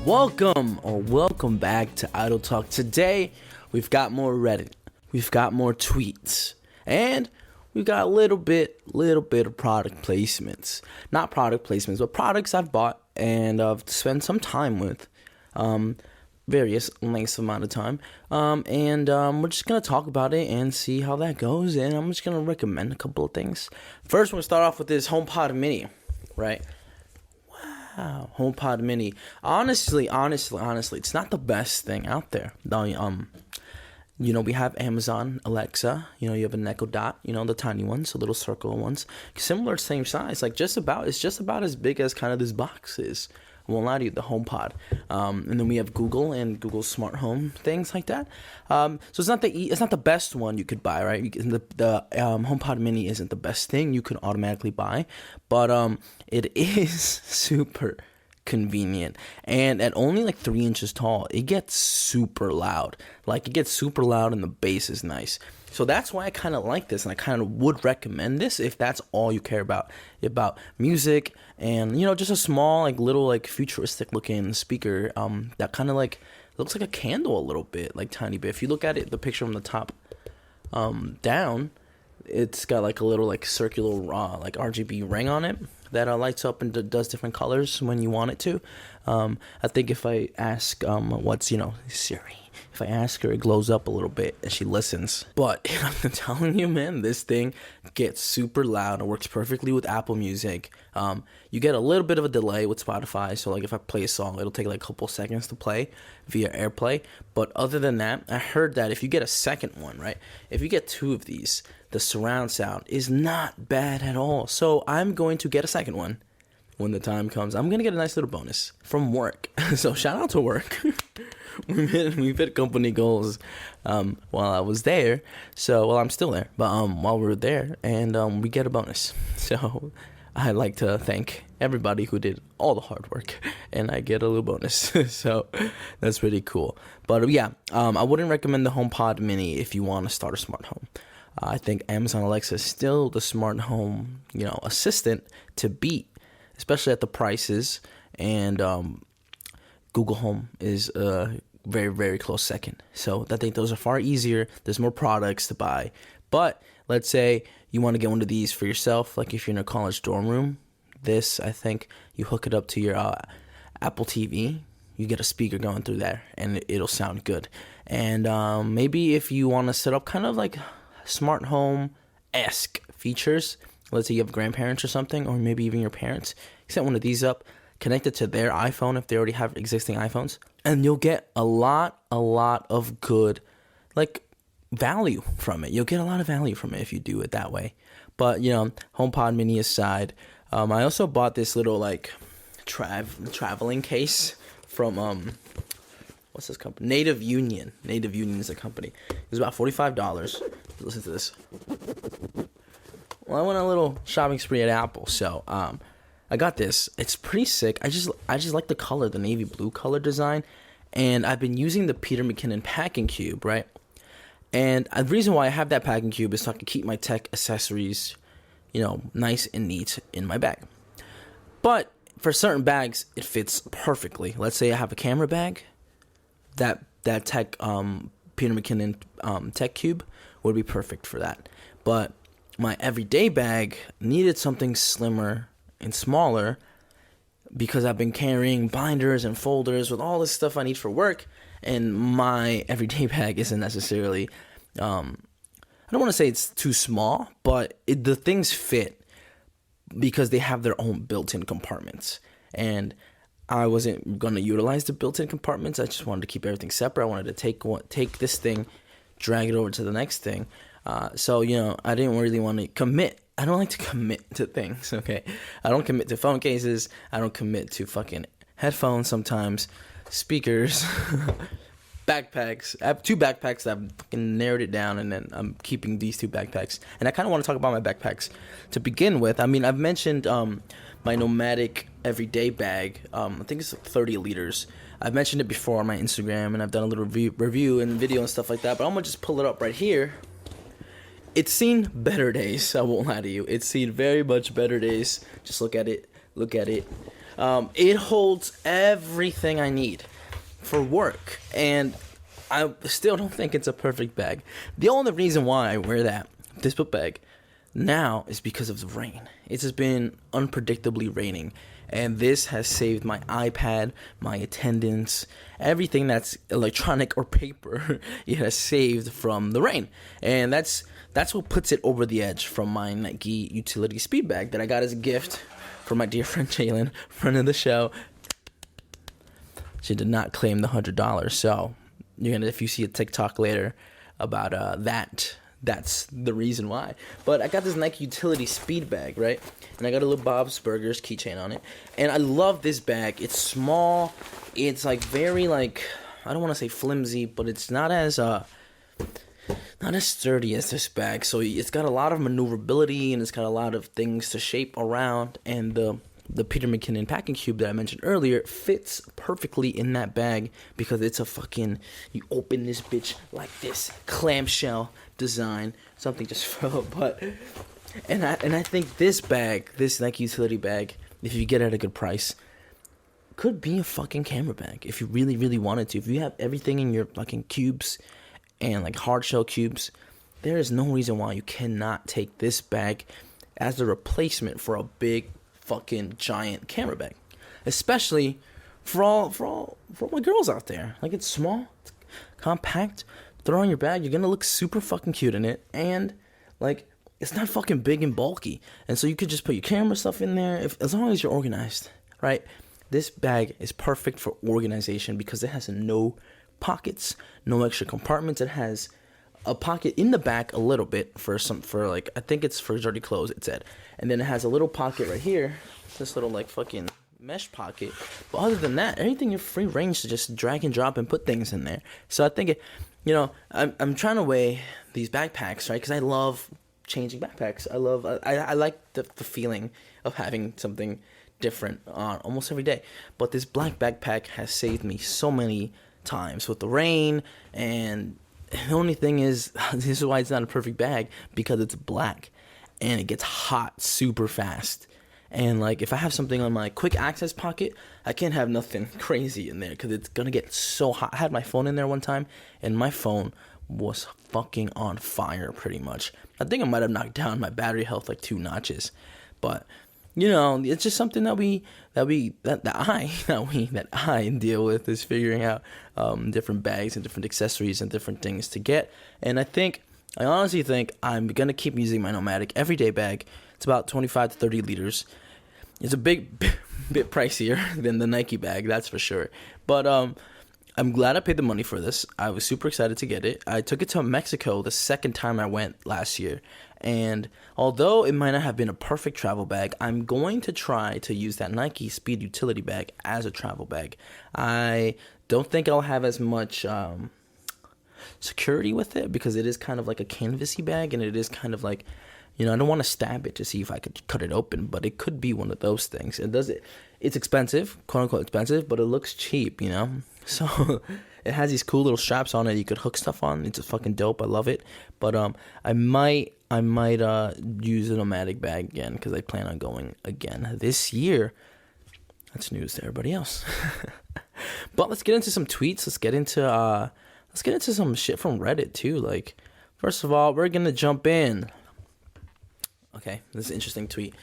Welcome back to Idle Talk. Today, we've got more Reddit, we've got more tweets, and we've got a little bit of product placements. Not product placements, but products I've bought and I've spent some time with, various lengths amount of time. We're just gonna talk about it and see how that goes. And I'm just gonna recommend a couple of things. First, we're gonna start off with this HomePod Mini, right? Wow, HomePod Mini. Honestly, it's not the best thing out there. We have Amazon Alexa. You have an Echo Dot. The tiny ones, the little circle ones, similar, same size. It's just about as big as kind of this box is. I won't lie to you, the HomePod. And then we have Google and Google Smart Home, things like that. So it's not the best one you could buy, right? The HomePod Mini isn't the best thing you could automatically buy, but it is super convenient. And at only 3 inches tall, it gets super loud. It gets super loud and the bass is nice. So that's why I kind of like this, and I kind of would recommend this if that's all you care about music and just a small little futuristic looking speaker that kind of looks like a candle a little bit, tiny bit. If you look at it, the picture from the top down, it's got a little circular RGB ring on it that lights up and does different colors when you want it to. I think if I ask what's Siri, if I ask her, it glows up a little bit and she listens. But I'm telling you, man, this thing gets super loud. It works perfectly with Apple Music. You get a little bit of a delay with Spotify. So if I play a song, it'll take a couple seconds to play via AirPlay. But other than that, I heard that if you get a second one, right? If you get 2 of these, the surround sound is not bad at all. So I'm going to get a second one when the time comes. I'm going to get a nice little bonus from work. So shout out to work. we hit company goals while I was there. So, I'm still there. But while we were there, and we get a bonus. So I'd like to thank everybody who did all the hard work, and I get a little bonus. So that's pretty cool. But yeah, I wouldn't recommend the HomePod Mini if you want to start a smart home. I think Amazon Alexa is still the smart home, assistant to beat, especially at the prices. And Google Home is a very, very close second. So I think those are far easier. There's more products to buy. But let's say you want to get one of these for yourself, if you're in a college dorm room. This, I think, you hook it up to your Apple TV. You get a speaker going through there, and it'll sound good. And maybe if you want to set up kind of smart home-esque features, let's say you have grandparents or something, or maybe even your parents, you set one of these up, connect it to their iPhone if they already have existing iPhones, and you'll get a lot of good value from it. You'll get a lot of value from it if you do it that way. But HomePod Mini aside, I also bought this little traveling case from what's this company? Native Union. Native Union is a company. It was about $45. Listen to this. Well, I went on a little shopping spree at Apple, so I got this. It's pretty sick. I just like the color, the navy blue color design, and I've been using the Peter McKinnon packing cube, right? And the reason why I have that packing cube is so I can keep my tech accessories, nice and neat in my bag. But for certain bags, it fits perfectly. Let's say I have a camera bag. That tech Peter McKinnon tech cube would be perfect for that. But my everyday bag needed something slimmer and smaller because I've been carrying binders and folders with all this stuff I need for work, and my everyday bag isn't necessarily I don't want to say it's too small, but the things fit because they have their own built-in compartments. And I wasn't going to utilize the built-in compartments. I just wanted to keep everything separate. I wanted to take this thing, drag it over to the next thing. So I didn't really want to commit. I don't like to commit to things, okay? I don't commit to phone cases. I don't commit to fucking headphones sometimes, speakers, backpacks. I have 2 backpacks that I've fucking narrowed it down, and then I'm keeping these 2 backpacks. And I kind of want to talk about my backpacks to begin with. I mean, I've mentioned my nomadic everyday bag. I think it's 30 liters. I've mentioned it before on my Instagram, and I've done a little review and video and stuff like that. But I'm going to just pull it up right here. It's seen better days, I won't lie to you. It's seen very much better days. Just look at it. It holds everything I need for work, and I still don't think it's a perfect bag. The only reason why I wear this book bag now is because of the rain. It's just been unpredictably raining, and this has saved my iPad, my attendance, everything that's electronic or paper. It has saved from the rain, and that's what puts it over the edge from my Nike utility speed bag that I got as a gift from my dear friend Jalen, friend of the show. She did not claim the $100, so if you see a TikTok later about that, that's the reason why. But I got this Nike utility speed bag, right? And I got a little Bob's Burgers keychain on it, and I love this bag. It's small. It's like very like, I don't want to say flimsy, but it's not as sturdy as this bag. So it's got a lot of maneuverability, and it's got a lot of things to shape around, and the Peter McKinnon packing cube that I mentioned earlier fits perfectly in that bag because it's a fucking, you open this bitch like this, clamshell design, something just fell. But and I think this bag, this Nike utility bag, if you get it at a good price, could be a fucking camera bag if you really, really wanted to. If you have everything in your fucking cubes and like hard shell cubes, there is no reason why you cannot take this bag as a replacement for a big fucking giant camera bag, especially for all my girls out there. Like, it's small, it's compact, throw in your bag, you're gonna look super fucking cute in it, and like, it's not fucking big and bulky, and so you could just put your camera stuff in there as long as you're organized, right? This bag is perfect for organization because it has no pockets, no extra compartments. It has a pocket in the back a little bit for like, I think it's for dirty clothes, it said. And then it has a little pocket right here, this little like fucking mesh pocket. But other than that, everything, you're free range to just drag and drop and put things in there. So I think I'm trying to weigh these backpacks, right? Because I love changing backpacks. I like the feeling of having something different on almost every day. But this black backpack has saved me so many times with the rain, and the only thing is, this is why it's not a perfect bag, because it's black and it gets hot super fast. And like, if I have something on my quick access pocket, I can't have nothing crazy in there because it's gonna get so hot. I had my phone in there one time, and my phone was fucking on fire pretty much. I think I might have knocked down my battery health like 2 notches, but it's just something that I deal with, is figuring out different bags and different accessories and different things to get. And I honestly think I'm gonna keep using my Nomadic everyday bag. It's about 25 to 30 liters. It's a bit pricier than the Nike bag, that's for sure. But I'm glad I paid the money for this. I was super excited to get it. I took it to Mexico the second time I went last year. And although it might not have been a perfect travel bag, I'm going to try to use that Nike Speed Utility bag as a travel bag. I don't think I'll have as much security with it because it is kind of like a canvasy bag, and it is kind of like, I don't want to stab it to see if I could cut it open, but it could be one of those things. It's expensive, quote unquote expensive, but it looks cheap, So it has these cool little straps on it you could hook stuff on. It's fucking dope. I love it. But I might use a Nomadic bag again because I plan on going again this year. That's news to everybody else. But let's get into some tweets. Let's get into some shit from Reddit too. Like, first of all, we're gonna jump in. Okay, this is an interesting tweet.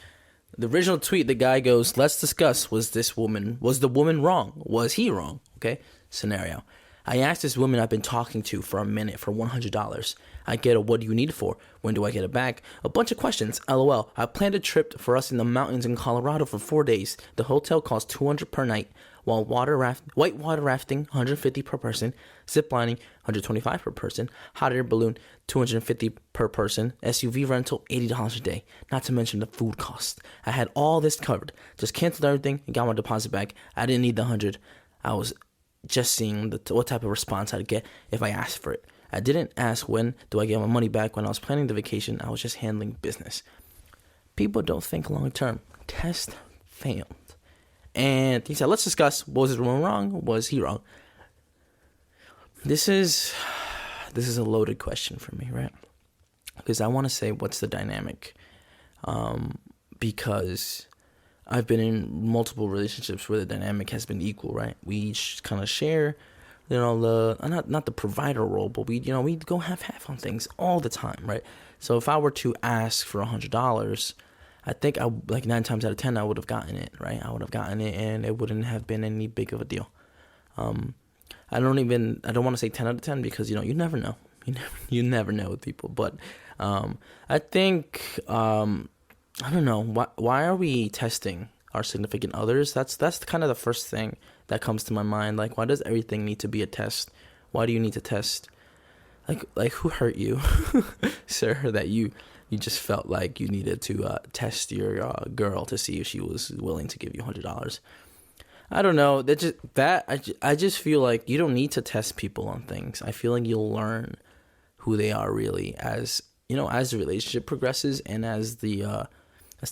The original tweet, the guy goes, "Let's discuss, was the woman wrong? Was he wrong?" Okay, scenario. I asked this woman I've been talking to for a minute for $100. I get a "what do you need it for? When do I get it back?" A bunch of questions. LOL. I planned a trip for us in the mountains in Colorado for 4 days. The hotel costs $200 per night, while white water rafting, $150 per person, zip lining, $125 per person, hot air balloon, $250 per person, SUV rental, $80 a day. Not to mention the food cost. I had all this covered. Just canceled everything and got my deposit back. I didn't need the 100. I was just seeing what type of response I'd get if I asked for it. I didn't ask when do I get my money back when I was planning the vacation. I was just handling business. People don't think long term. Test failed. And he said, let's discuss, was it wrong? Was he wrong? This is a loaded question for me, right? Because I want to say, what's the dynamic? Because I've been in multiple relationships where the dynamic has been equal, right? We each kind of share, the not the provider role, but we go half on things all the time, right? So if I were to ask for $100, I think I like 9 times out of 10 I would have gotten it, right? I would have gotten it, and it wouldn't have been any big of a deal. I don't want to say 10 out of 10 because you never know. You never know with people, but I think I don't know why are we testing our significant others? That's kind of the first thing that comes to my mind. Like, why does everything need to be a test? Why do you need to test? Like who hurt you, sir? That you just felt like you needed to test your girl to see if she was willing to give you $100. I don't know. I just feel like you don't need to test people on things. I feel like you'll learn who they are really as the relationship progresses, and as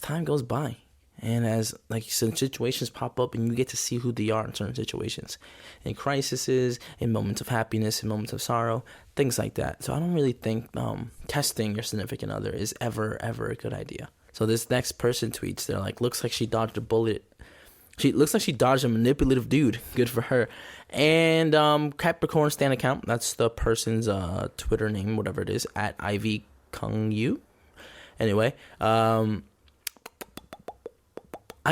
time goes by, and as like some situations pop up, and you get to see who they are in certain situations, in crises, in moments of happiness, in moments of sorrow, things like that. So I don't really think testing your significant other is ever a good idea. So this next person tweets, they're like, looks like she dodged a bullet. She looks like she dodged a manipulative dude. Good for her. And Capricorn Stan account, that's the person's Twitter name, whatever it is, at Ivy Kung Yu. Anyway, I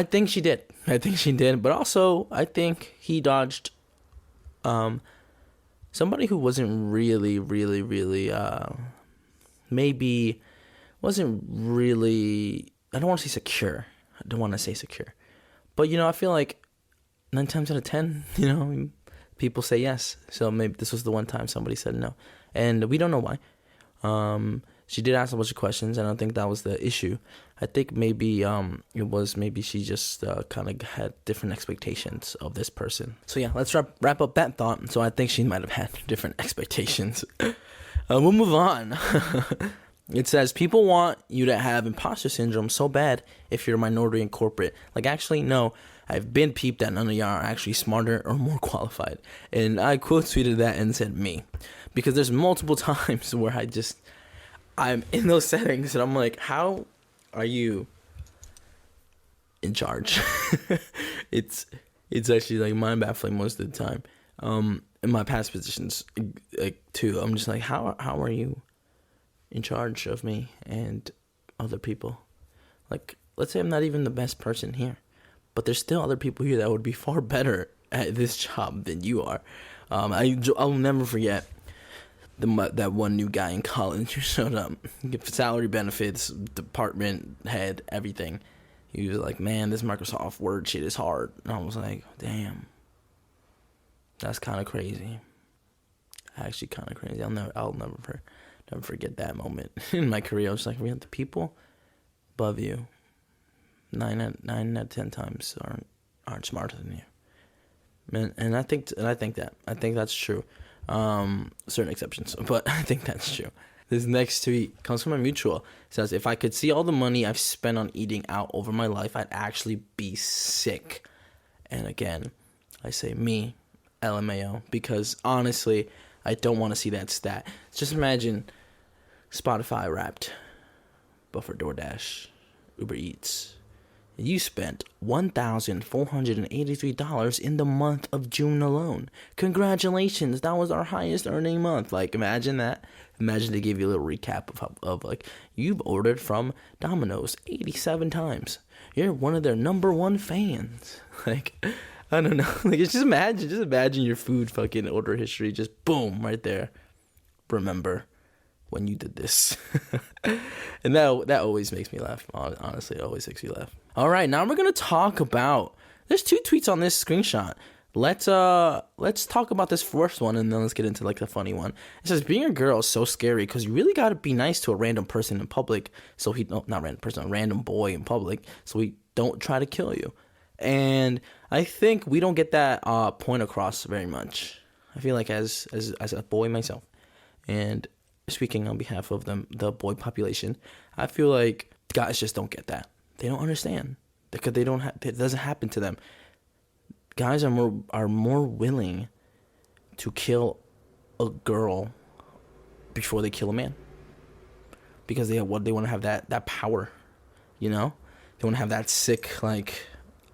think she did. But also, I think he dodged somebody who wasn't really, maybe wasn't really, I don't want to say secure. But, I feel like 9 times out of 10, people say yes. So maybe this was the one time somebody said no. And we don't know why. She did ask a bunch of questions, and I don't think that was the issue. I think maybe maybe she just kind of had different expectations of this person. So yeah, let's wrap up that thought. So I think she might have had different expectations. We'll move on. It says, people want you to have imposter syndrome so bad if you're a minority in corporate. Like, actually, no. I've been peeped that none of y'all are actually smarter or more qualified. And I quote tweeted that and said me. Because there's multiple times where I'm in those settings and I'm like, how are you in charge? It's actually like mind baffling most of the time. In my past positions, like too, I'm just like, how are you in charge of me and other people? Like, let's say I'm not even the best person here, but there's still other people here that would be far better at this job than you are. I'll never forget that one new guy in college who showed up, salary, benefits, department head, everything. He was like, man, this Microsoft Word shit is hard. And I was like, damn, that's kind of crazy. Actually kind of crazy. I'll never forget that moment in my career. I was like, the people above you 9 out of 10 times aren't smarter than you. And I think that's true. Certain exceptions, but I think that's true. This next tweet comes from a mutual. It says, if I could see all the money I've spent on eating out over my life, I'd actually be sick. And again, I say me, LMAO, because honestly, I don't want to see that stat. Just imagine Spotify Wrapped, but for DoorDash, Uber Eats. You spent $1,483 in the month of June alone. Congratulations, that was our highest earning month. Like, imagine that. Imagine they gave you a little recap of like, you've ordered from Domino's 87 times. You're one of their number one fans. Like, I don't know. Like, just imagine your food fucking order history. Just boom, right there. Remember when you did this. And that always makes me laugh. Honestly, it always makes me laugh. All right, now we're going to talk about, there's 2 tweets on this screenshot. Let's talk about this first one, and then let's get into like the funny one. It says, being a girl is so scary because you really got to be nice to a random person in public. So a random boy in public. So he don't try to kill you. And I think we don't get that point across very much. I feel like as a boy myself, and speaking on behalf of the boy population, I feel like guys just don't get that. They don't understand because it doesn't happen to them. Guys are more willing to kill a girl before they kill a man, because they want to have that power, They want to have that sick, like,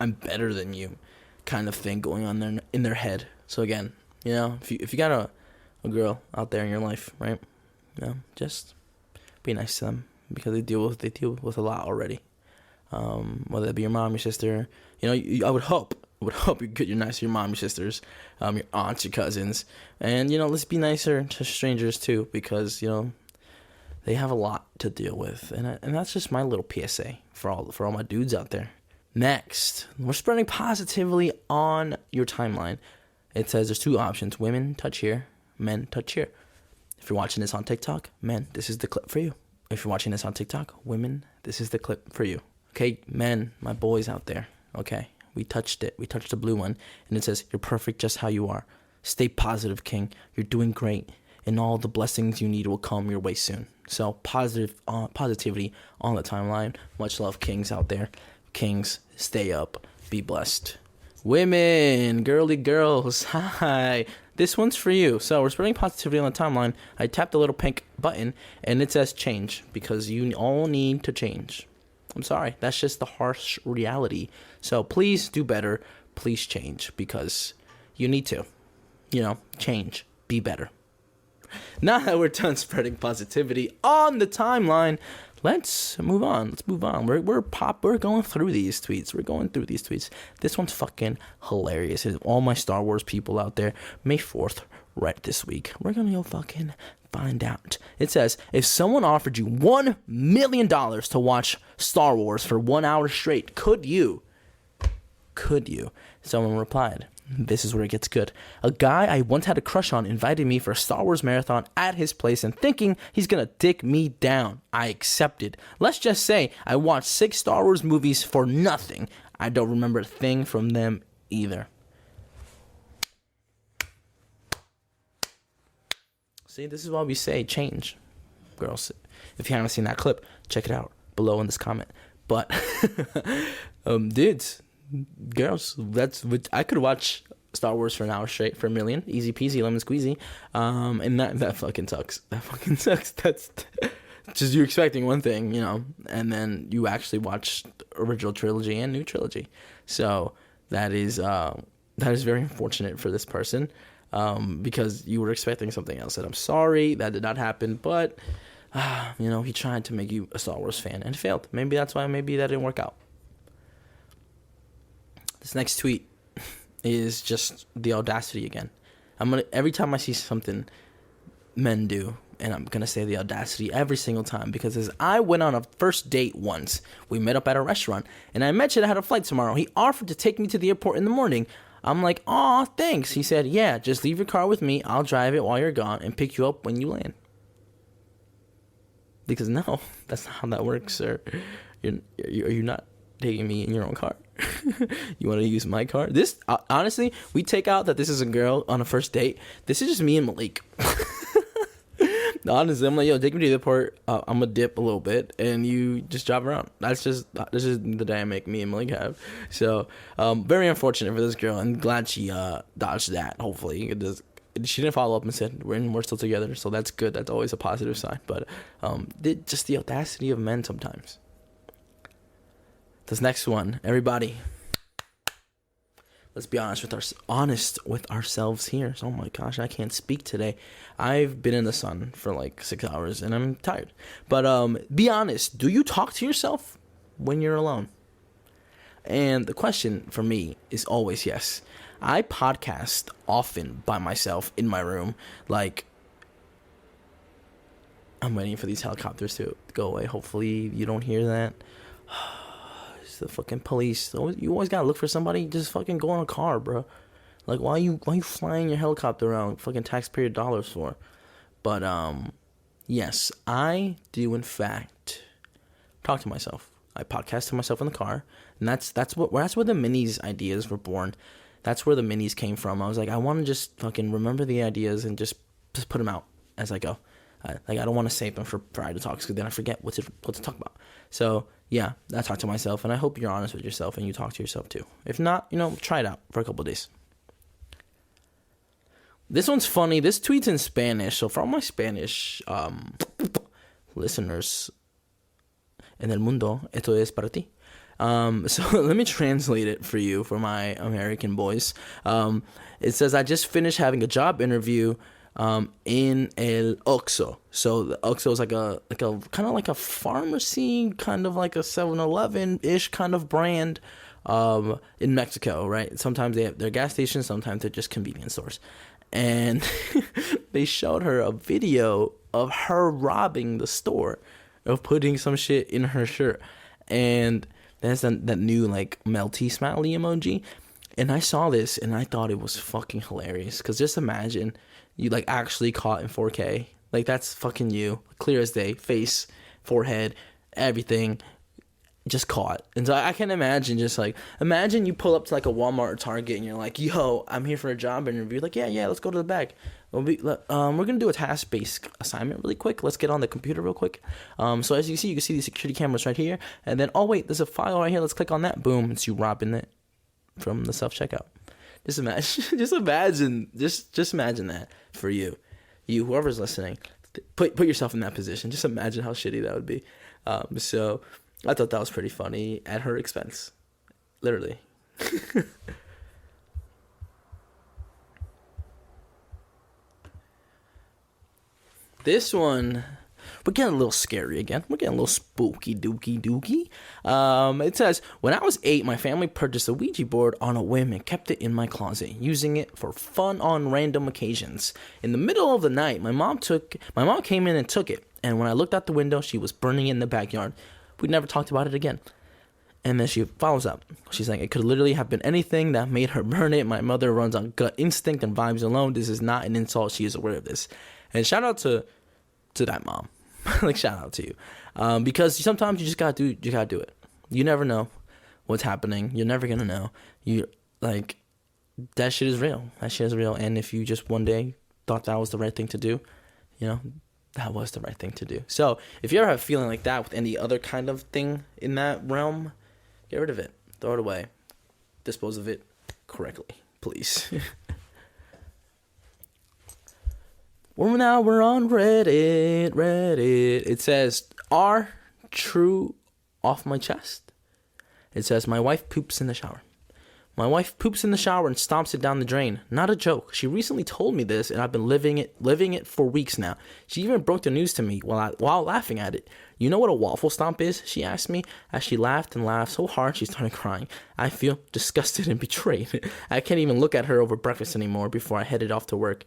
I'm better than you kind of thing going on there in their head. So again, if you got a girl out there in your life, right? Just be nice to them because they deal with a lot already. Whether it be your mom, your sister, I would hope you're nice to your mom, your sisters, your aunts, your cousins, and let's be nicer to strangers too because they have a lot to deal with, and that's just my little PSA for all my dudes out there. Next, we're spreading positively on your timeline. It says there's 2 options: women touch here, men touch here. If you're watching this on TikTok, men, this is the clip for you. If you're watching this on TikTok, women, this is the clip for you. Okay, men, my boys out there. Okay, we touched it. We touched the blue one, and it says you're perfect just how you are. Stay positive, King. You're doing great, and all the blessings you need will come your way soon. So positivity on the timeline. Much love, Kings out there. Kings, stay up. Be blessed. Women, girly girls, hi. This one's for you. So we're spreading positivity on the timeline. I tapped the little pink button, and it says change because you all need to change. I'm sorry. That's just the harsh reality. So please do better. Please change because you need to. Change. Be better. Now that we're done spreading positivity on the timeline, let's move on. We're going through these tweets. This one's fucking hilarious. And all my Star Wars people out there, May 4th, right this week, we're gonna go fucking find out. It says, if someone offered you $1 million to watch Star Wars for 1 hour straight, could you? Someone replied, this is where it gets good. A guy I once had a crush on invited me for a Star Wars marathon at his place and thinking he's gonna dick me down. I accepted. Let's just say I watched 6 Star Wars movies for nothing. I don't remember a thing from them either. See, this is why we say change. Girls, if you haven't seen that clip, check it out below in this comment. But, dudes, girls, I could watch Star Wars for an hour straight for $1 million. Easy peasy, lemon squeezy. And that fucking sucks. That's just you expecting one thing, and then you actually watch original trilogy and new trilogy. So that is very unfortunate for this person. Because you were expecting something else. And I'm sorry that did not happen, but he tried to make you a Star Wars fan and failed. Maybe that's why. Maybe that didn't work out. This next tweet is just the audacity again. Every time I see something men do, and I'm gonna say the audacity every single time because as I went on a first date once, we met up at a restaurant, and I mentioned I had a flight tomorrow. He offered to take me to the airport in the morning. I'm like, aw, thanks. He said, yeah, just leave your car with me. I'll drive it while you're gone and pick you up when you land. Because no, that's not how that works, sir. You're not taking me in your own car. You want to use my car? This, honestly, we take out that this is a girl on a first date. This is just me and Malik. Honestly, I'm like, yo, take me to the airport. I'm gonna dip a little bit, and you just drive around. This is the dynamic me and Malik have. So, very unfortunate for this girl, and glad she dodged that. Hopefully, she didn't follow up and said we're still together, so that's good. That's always a positive sign. But just the audacity of men sometimes. This next one, everybody. Let's be honest with ourselves here. So, oh my gosh, I can't speak today. I've been in the sun for like 6 hours and I'm tired. But be honest, do you talk to yourself when you're alone? And the question for me is always yes. I podcast often by myself in my room. Like, I'm waiting for these helicopters to go away. Hopefully you don't hear that. The fucking police. You always gotta look for somebody. Just fucking go in a car, bro. Like, why you flying your helicopter around fucking taxpayer dollars for? But yes, I do in fact talk to myself. I podcast to myself in the car, and that's where the minis ideas were born. That's where the minis came from. I was like, I want to just fucking remember the ideas and just put them out as I go. I don't want to save them for idle talks because then I forget what to talk about. So yeah, I talk to myself, and I hope you're honest with yourself and you talk to yourself too. If not, try it out for a couple of days. This one's funny. This tweet's in Spanish, so for all my Spanish listeners en el mundo, esto es para ti. So let me translate it for you, for my American boys. It says, I just finished having a job interview in El Oxxo. So the Oxxo is like a kind of like a pharmacy, kind of like a 7-Eleven-ish kind of brand in Mexico, right? Sometimes they have their gas stations, sometimes they're just convenience stores. And they showed her a video of her robbing the store, of putting some shit in her shirt. And that's that new like melty smiley emoji. And I saw this and I thought it was fucking hilarious. Because just imagine you like actually caught in 4K. Like that's fucking you. Clear as day. Face, forehead, everything. Just caught. And so I can imagine just like, imagine you pull up to like a Walmart or Target and you're like, yo, I'm here for a job interview. Like, yeah, let's go to the back. We're going to do a task-based assignment really quick. Let's get on the computer real quick. So as you can see these security cameras right here. And then, oh wait, there's a file right here. Let's click on that. Boom. It's you robbing it from the self-checkout. Just imagine that for you. Whoever's listening, put yourself in that position. Just imagine how shitty that would be. So I thought that was pretty funny at her expense. Literally. This one, we're getting a little scary again. We're getting a little spooky dookie. It says, when I was 8, my family purchased a Ouija board on a whim and kept it in my closet, using it for fun on random occasions. In the middle of the night, my mom came in and took it. And when I looked out the window, she was burning it in the backyard. We never talked about it again. And then she follows up. She's like, it could literally have been anything that made her burn it. My mother runs on gut instinct and vibes alone. This is not an insult. She is aware of this. And shout out to that mom. Like, shout out to you. Because sometimes you just gotta do it. You never know what's happening. You're never gonna know. That shit is real. And if you just one day thought that was the right thing to do, that was the right thing to do. So if you ever have a feeling like that with any other kind of thing in that realm, get rid of it. Throw it away. Dispose of it correctly, please. We're on Reddit. It says, R true off my chest. It says, my wife poops in the shower. My wife poops in the shower and stomps it down the drain. Not a joke. She recently told me this, and I've been living it for weeks now. She even broke the news to me while laughing at it. You know what a waffle stomp is? She asked me as she laughed and laughed so hard she started crying. I feel disgusted and betrayed. I can't even look at her over breakfast anymore before I head off to work.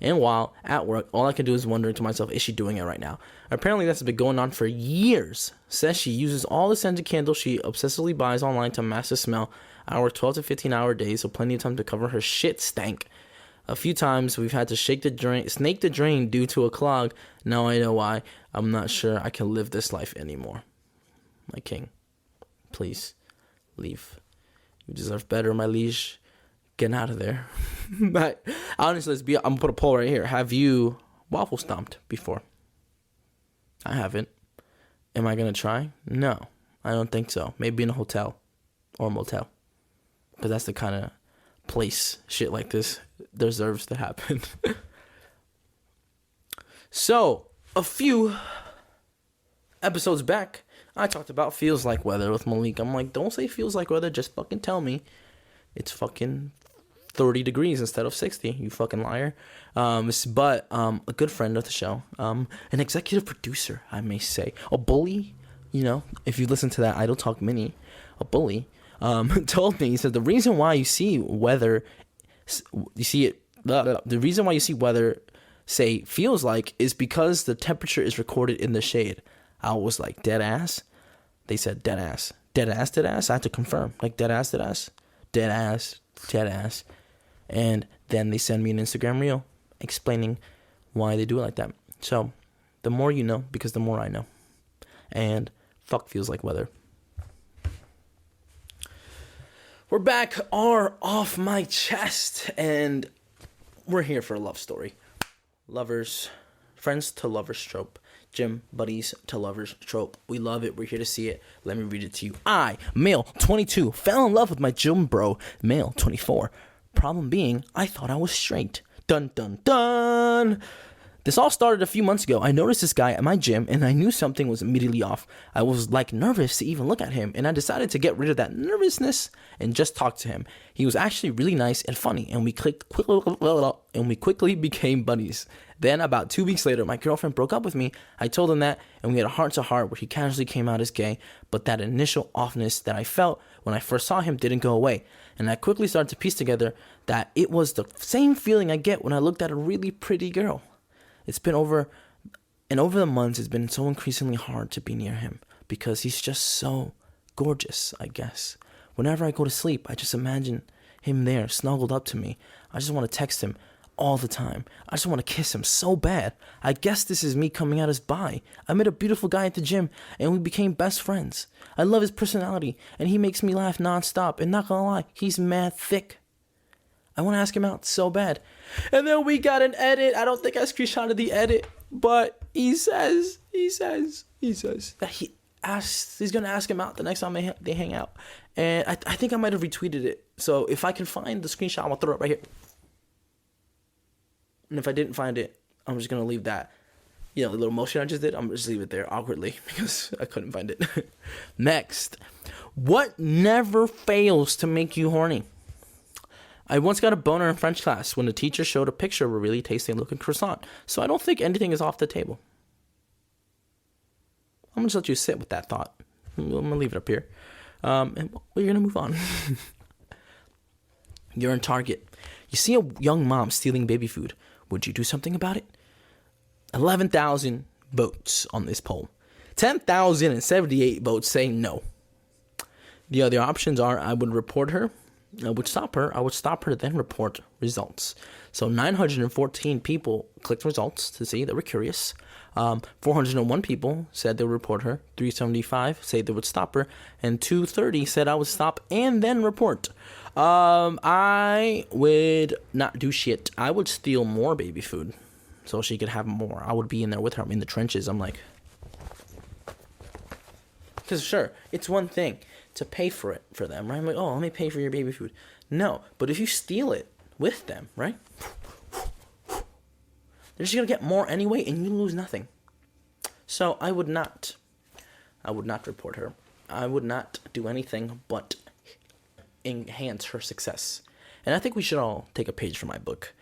And while at work, all I can do is wonder to myself, is she doing it right now? Apparently, that's been going on for years. Says she uses all the scented candles she obsessively buys online to mask the smell. I work 12 to 15 hour days, so plenty of time to cover her shit stank. A few times we've had to snake the drain due to a clog. Now I know why. I'm not sure I can live this life anymore. My king, please leave. You deserve better, my liege. Get out of there. But honestly, I'm gonna put a poll right here. Have you waffle stomped before? I haven't. Am I gonna try? No, I don't think so. Maybe in a hotel or a motel, because that's the kind of place shit like this deserves to happen. So a few episodes back, I talked about feels like weather with Malik. I'm like, don't say feels like weather, just fucking tell me it's fucking 30 degrees instead of 60, you fucking liar. But a good friend of the show, an executive producer, I may say, a bully, if you listen to that Idle Talk mini, a bully, told me, he said, the reason why you see weather say feels like is because the temperature is recorded in the shade. I was like, dead ass? They said dead ass. Dead ass? I had to confirm, like dead ass. Dead ass. And then they send me an Instagram reel explaining why they do it like that. So the more you know, because the more I know. And fuck feels like weather. We're back, R off my chest, and we're here for a love story. Lovers, friends to lovers trope. Gym buddies to lovers trope. We love it. We're here to see it. Let me read it to you. I, male 22, fell in love with my gym bro, male 24. Problem being, I thought I was straight. Dun dun dun. This all started a few months ago. I noticed this guy at my gym and I knew something was immediately off. I was like nervous to even look at him, and I decided to get rid of that nervousness and just talk to him. He was actually really nice and funny, and we quickly became buddies. Then about 2 weeks later, my girlfriend broke up with me. I told him that, and we had a heart-to-heart where he casually came out as gay, but that initial offness that I felt when I first saw him didn't go away. And I quickly started to piece together that it was the same feeling I get when I looked at a really pretty girl. It's been over the months, it's been so increasingly hard to be near him because he's just so gorgeous, I guess. Whenever I go to sleep, I just imagine him there, snuggled up to me. I just want to text him all the time. I just want to kiss him so bad. I guess this is me coming out as bi. I met a beautiful guy at the gym, and we became best friends. I love his personality, and he makes me laugh nonstop. And not gonna lie, he's mad thick. I want to ask him out so bad. And then we got an edit. I don't think I screenshotted the edit, but he says that he's going to ask him out the next time they hang out. And I think I might have retweeted it. So if I can find the screenshot, I'll throw it right here. And if I didn't find it, I'm just going to leave that, the little motion I just did, I'm going to just leave it there awkwardly because I couldn't find it. Next, what never fails to make you horny? I once got a boner in French class when the teacher showed a picture of a really tasty looking croissant, so I don't think anything is off the table. I'm going to let you sit with that thought. I'm going to leave it up here. And we're going to move on. You're in Target. You see a young mom stealing baby food. Would you do something about it? 11,000 votes on this poll. 10,078 votes say no. The other options are I would report her. I would stop her, then report results. So 914 people clicked results to see. They were curious. 401 people said they would report her. 375 say they would stop her. And 230 said I would stop and then report. I would not do shit. I would steal more baby food so she could have more. I would be in there with her. I'm in the trenches. I'm like... Because sure, it's one thing to pay for it for them, right? I'm like, oh, let me pay for your baby food. No, but if you steal it with them, right? They're just going to get more anyway, and you lose nothing. So I would not report her. I would not do anything but enhance her success. And I think we should all take a page from my book.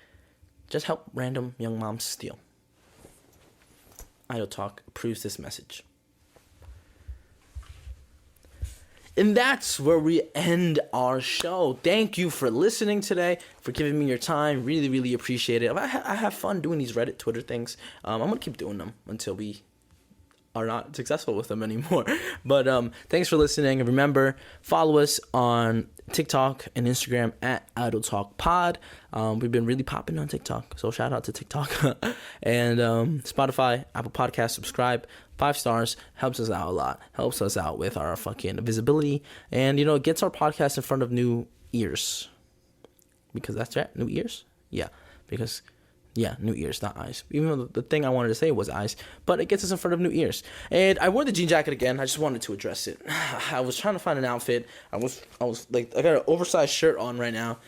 Just help random young moms steal. Idle Talk approves this message. And that's where we end our show. Thank you for listening today, for giving me your time. Really, really appreciate it. I have fun doing these Reddit, Twitter things. I'm going to keep doing them until we are not successful with them anymore. But thanks for listening. And remember, follow us on TikTok and Instagram at Idle Talk Pod. We've been really popping on TikTok, so shout out to TikTok. And Spotify, Apple Podcasts, subscribe. 5 stars helps us out a lot. Helps us out with our fucking visibility. And, it gets our podcast in front of new ears. Because that's right. New ears? Yeah. Because, new ears, not eyes. Even though the thing I wanted to say was eyes. But it gets us in front of new ears. And I wore the jean jacket again. I just wanted to address it. I was trying to find an outfit. I was like, I got an oversized shirt on right now.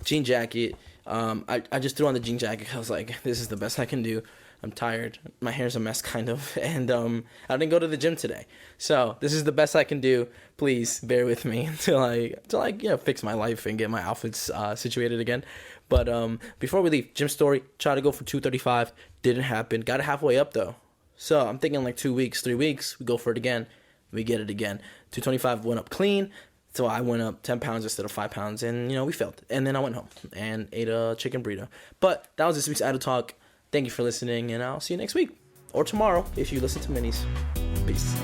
Jean jacket. I just threw on the jean jacket. I was like, this is the best I can do. I'm tired. My hair's a mess, kind of. And I didn't go to the gym today. So this is the best I can do. Please bear with me until I fix my life and get my outfits situated again. But before we leave, gym story. Try to go for 235. Didn't happen. Got it halfway up, though. So I'm thinking like 2 weeks, 3 weeks. We go for it again. We get it again. 225 went up clean. So I went up 10 pounds instead of 5 pounds. And, we felt it. And then I went home and ate a chicken burrito. But that was this week's Idle Talk. Thank you for listening, and I'll see you next week. Or tomorrow, if you listen to Minis. Peace.